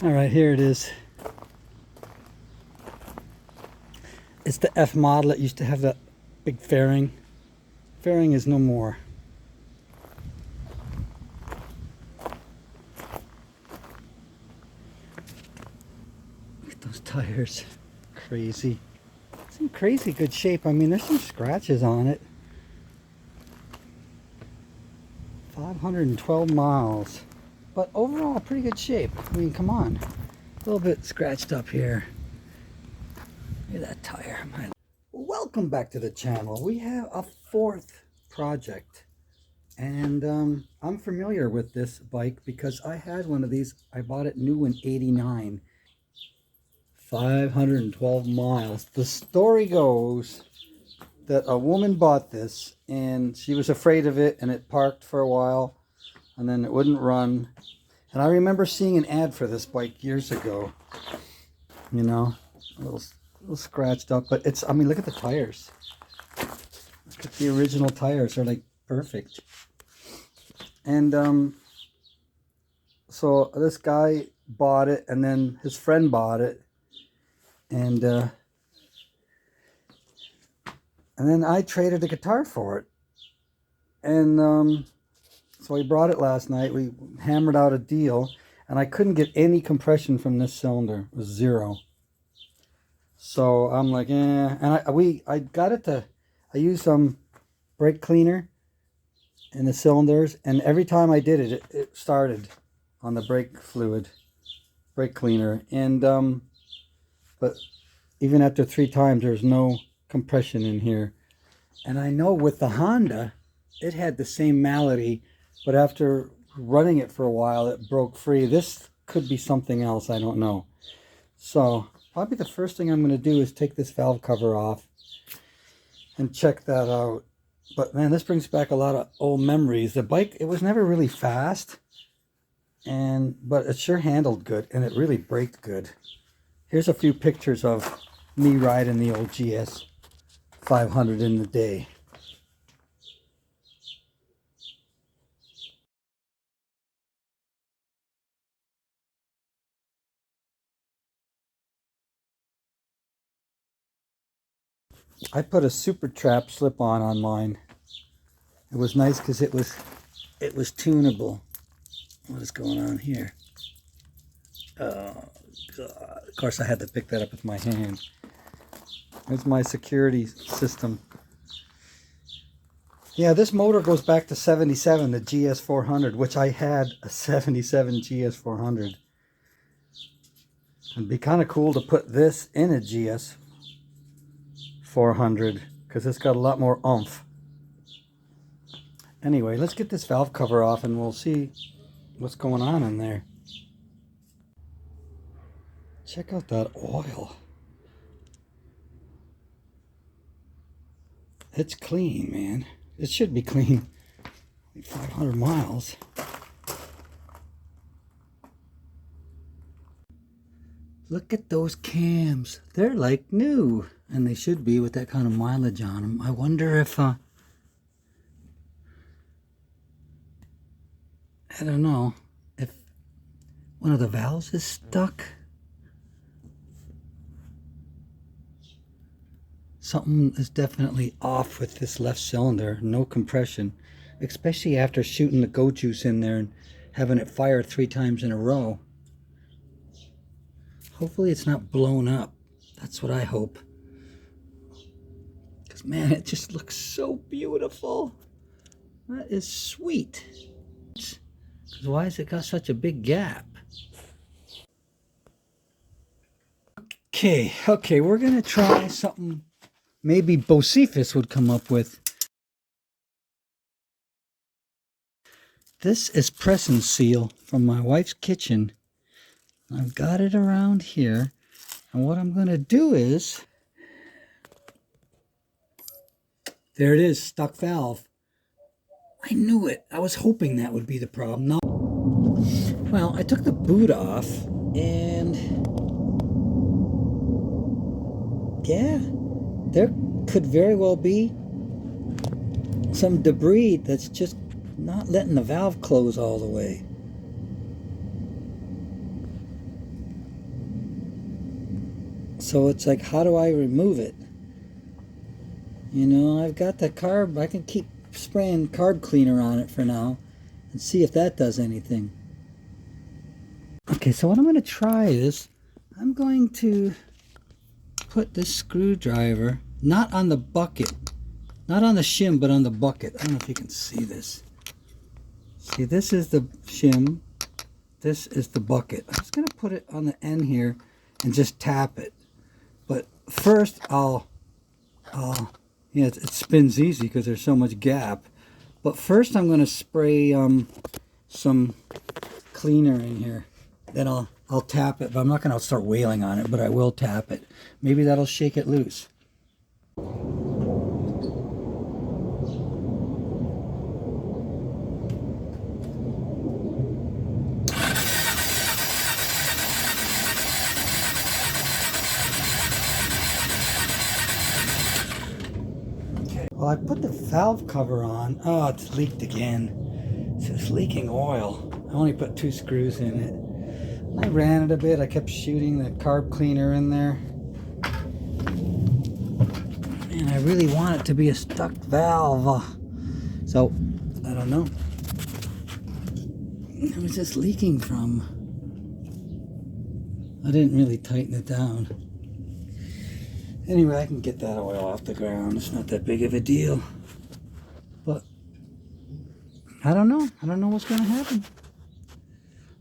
All right, here it is. It's the F model. It used to have that big fairing. Fairing is no more. Look at those tires. Crazy. It's in crazy good shape. I mean, there's some scratches on it. 512 miles. But overall, pretty good shape. I mean, come on. A little bit scratched up here. Look at that tire. Welcome back to the channel. We have a fourth project. And I'm familiar with this bike because I had one of these. I bought it new in '89. 512 miles. The story goes that a woman bought this and she was afraid of it, and it parked for a while and then it wouldn't run. And I remember seeing an ad for this bike years ago. You know, a little scratched up, but it's, I mean, look at the tires. Look at the original tires. They're like perfect. And so this guy bought it, and then his friend bought it, and then I traded the guitar for it. And so he brought it last night. We hammered out a deal, and I couldn't get any compression from this cylinder. It was zero. So I'm like, eh. And I got it to, I used some brake cleaner in the cylinders, and every time I did it, it started on the brake fluid, brake cleaner. And but even after 3 times, there's no compression in here. And I know with the Honda, it had the same malady, but after running it for a while, it broke free. This could be something else, I don't know. So probably the first thing I'm going to do is take this valve cover off and check that out. But man, this brings back a lot of old memories. The bike, it was never really fast, but it sure handled good, and it really braked good. Here's a few pictures of me riding the old GS500 in the day. I put a Super Trap slip-on mine. It was nice because it was tunable. What is going on here? Oh God! Of course, I had to pick that up with my hand. There's my security system. Yeah, this motor goes back to '77, the GS400, which I had a '77 GS400. It'd be kind of cool to put this in a GS400 because it's got a lot more oomph. Anyway, let's get this valve cover off and we'll see what's going on in there. Check out that oil. It's clean, man. It should be clean. 500 miles. Look at those cams. They're like new. And they should be with that kind of mileage on them. I wonder if, I don't know, if one of the valves is stuck. Something is definitely off with this left cylinder. No compression, especially after shooting the goat juice in there and having it fire 3 times in a row. Hopefully it's not blown up. That's what I hope. Because man, it just looks so beautiful. That is sweet. Because why has it got such a big gap? Okay, we're gonna try something maybe Bocephus would come up with. This is press and seal from my wife's kitchen. I've got it around here, and what I'm gonna do is, there it is, stuck valve. I knew it. I was hoping that would be the problem. No. Well, I took the boot off, and yeah, there could very well be some debris that's just not letting the valve close all the way. So it's like, how do I remove it? You know, I've got the carb. I can keep spraying carb cleaner on it for now and see if that does anything. Okay, so what I'm going to try is I'm going to put this screwdriver not on the bucket, not on the shim, but on the bucket. I don't know if you can see this. See, this is the shim. This is the bucket. I'm just going to put it on the end here and just tap it. But first, yeah, it spins easy because there's so much gap. But first, I'm going to spray some cleaner in here. Then I'll tap it, but I'm not going to start wailing on it, but I will tap it. Maybe that'll shake it loose. Well, I put the valve cover on. Oh, it's leaked again. It says leaking oil. I only put 2 screws in it. I ran it a bit. I kept shooting the carb cleaner in there. And I really want it to be a stuck valve. So, I don't know. It was just leaking from. I didn't really tighten it down. Anyway, I can get that oil off the ground. It's not that big of a deal. But I don't know. I don't know what's going to happen.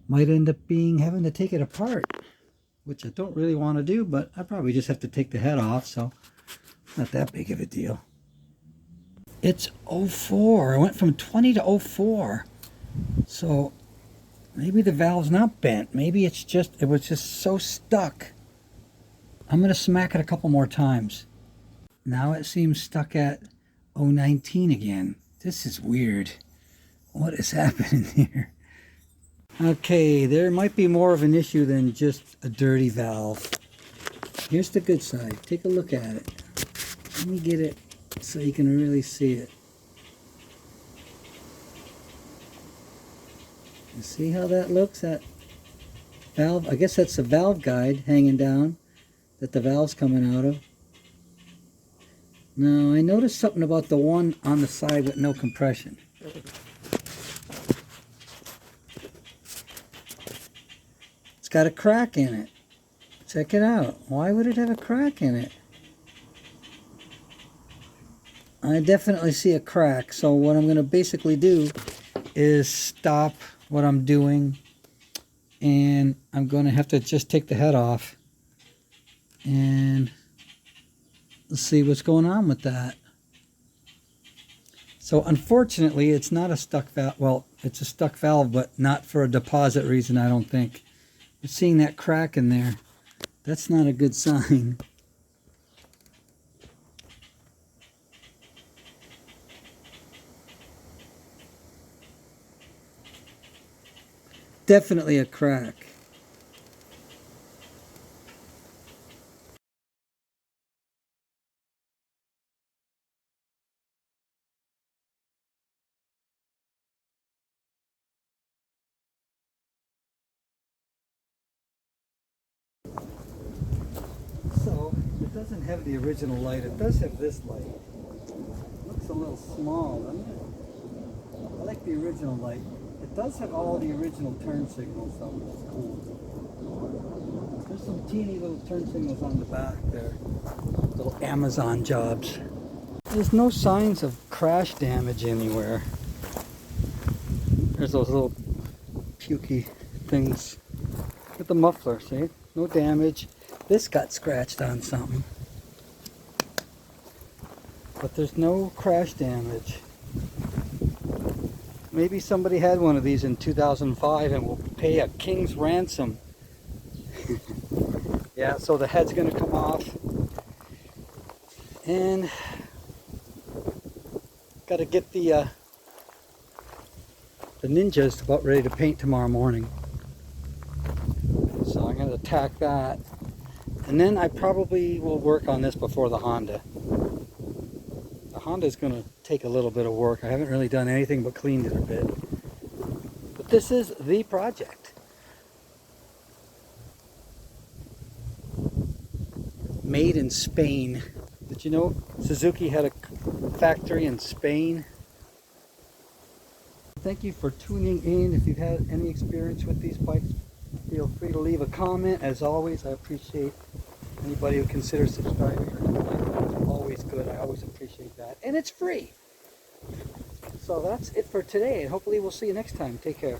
Might end up having to take it apart, which I don't really want to do, but I probably just have to take the head off, so it's not that big of a deal. It's 04. I went from 20 to 04. So maybe the valve's not bent. Maybe it was just so stuck. I'm going to smack it a couple more times. Now it seems stuck at 019 again. This is weird. What is happening here? Okay, there might be more of an issue than just a dirty valve. Here's the good side. Take a look at it. Let me get it so you can really see it. You see how that looks? That valve, I guess that's the valve guide hanging down that the valve's coming out of. Now, I noticed something about the one on the side with no compression. It's got a crack in it. Check it out. Why would it have a crack in it? I definitely see a crack, so what I'm going to basically do is stop what I'm doing, and I'm going to have to just take the head off and let's see what's going on with that. So unfortunately, it's not a stuck valve. Well, it's a stuck valve, but not for a deposit reason, I don't think. You're seeing that crack in there. That's not a good sign. Definitely a crack. So, it doesn't have the original light. It does have this light. Looks a little small, doesn't it? I like the original light. It does have all the original turn signals, though, which is cool. There's some teeny little turn signals on the back there. Little Amazon jobs. There's no signs of crash damage anywhere. There's those little pukey things. Look at the muffler, see? No damage. This got scratched on something. But there's no crash damage. Maybe somebody had one of these in 2005 and will pay a king's ransom. Yeah, so the head's going to come off. And got to get the Ninja's about ready to paint tomorrow morning. So I'm going to attack that. And then I probably will work on this before the Honda. The Honda's going to take a little bit of work. I haven't really done anything but cleaned it a bit. But this is the project. made in Spain. Did you know Suzuki had a factory in Spain? Thank you for tuning in. If you've had any experience with these bikes, feel free to leave a comment. As always, I appreciate anybody who considers subscribing or liking. It's always good. I always appreciate that. And it's free. So that's it for today, and hopefully we'll see you next time. Take care.